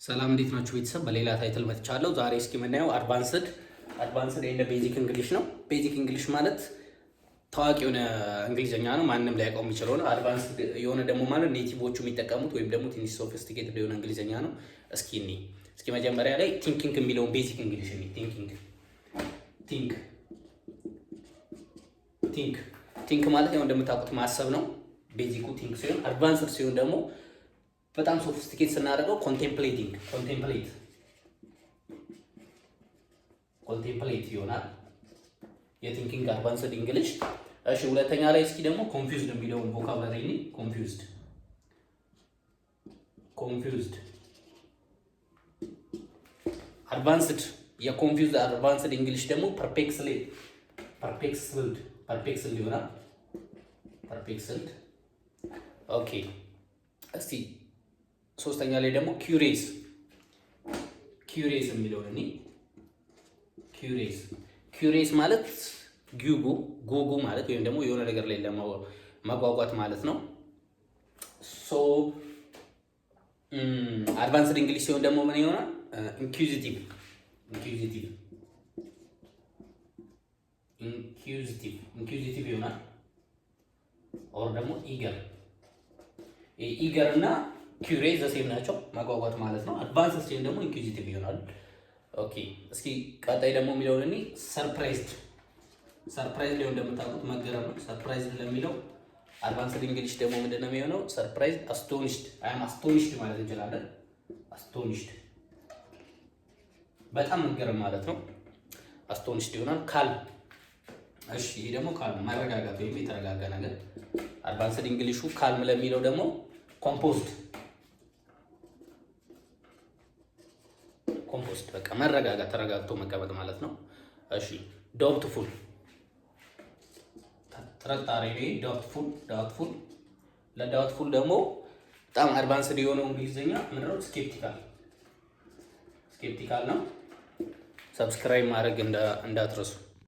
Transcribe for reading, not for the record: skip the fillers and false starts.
ሰላም እንዴት ናችሁ ቤተሰብ? በሌላ ታይትል መጥቻለሁ። ዛሬ እስኪ የምናየው አድቫንስድ ኤንድ ቤዚክ እንግሊሽ ነው። ቤዚክ እንግሊሽ ማለት ታዋቂ የሆነ እንግሊዘኛ ነው፣ ማንም ሊያውቀው የሚችለው ነው። አድቫንስድ የሆነ ደግሞ ማለት ኔቲቮቹ የሚጠቀሙት ወይም ደግሞ ትንሽ ሶፊስቲኬትድ የሆነ እንግሊዘኛ ነው። እስኪ መጀመሪያ ላይ ቲንኪንግ የሚለውን ቤዚክ እንግሊሽ ነው። ቲንክ ማለት ያው እንደምታውቁት ማሰብ ነው። ቤዚኩ ቲንክ ሲሆን አድቫንስድ ሲሆን ደግሞ በጣም ሶፊስቲኬት ስናደርገው ኮንቴምፕሌት ይሆናል የቲንኪንግ አድቫንስድ እንግሊሽ። እሺ ሁለተኛ ላይ እስኪ ደግሞ ኮንፊውዝድ የሚለውን ቮካብላሪ ነው። ኮንፊውዝድ አድቫንስድ የኮንፊውዝድ አድቫንስድ እንግሊሽ ደግሞ ፐርፕሌክስድ ይሆናል። ኦኬ እስቲ ሶስተኛ ላይ ደግሞ ኪዩሪየስ የሚለውን እኔ ኪዩሪየስ ማለት ጉጉ ማለት ወይም ደግሞ የሆነ ነገር ላይ ለማጓጓት ማለት ነው። ሶ አድቫንስድ እንግሊሽ ሲሆን ደግሞ ምን ይሆናል? ኢንኩዚቲቭ ይሆናል። ኦር ደግሞ ኢገር እና ኪዩሪየስ ዘሴም ናቸው፣ ማጓጓት ማለት ነው። አድቫንስድ ሲሆን ደግሞ ኢንኩዚቲቭ ይሆናል። ኦኬ እስኪ ቀጣይ ደግሞ የሚለውን እኔ ሰርፕራይዝ ላይ እንደምታውቁት መገረም ነው። ሰርፕራይዝ ለሚለው አድቫንስድ እንግሊሽ ደግሞ ምንድነው የሚሆነው? ሰርፕራይዝ አስቶኒሽድ ማለት እንችላለን። አስቶኒሽድ በጣም መገረም ማለት ነው። አስቶኒሽድ ይሆናል። ካልም እሺ ይሄ ደግሞ ካልም መረጋጋት ወይም የተረጋጋ ነገር። አድቫንስድ እንግሊሹ ካልም ለሚለው ደግሞ ኮምፖዝድ በቃ መረጋጋት ተረጋግቶ መቀመጥ ማለት ነው። እሺ ዳውትፉል ጥርጣሬ ነው። ዳውትፉል ለዳውትፉል ደግሞ በጣም አድቫንስድ የሆነው እንግሊዝኛ ምንድነው? ስኬፕቲካል ነው። ሰብስክራይብ ማድረግ እንዳትረሱ።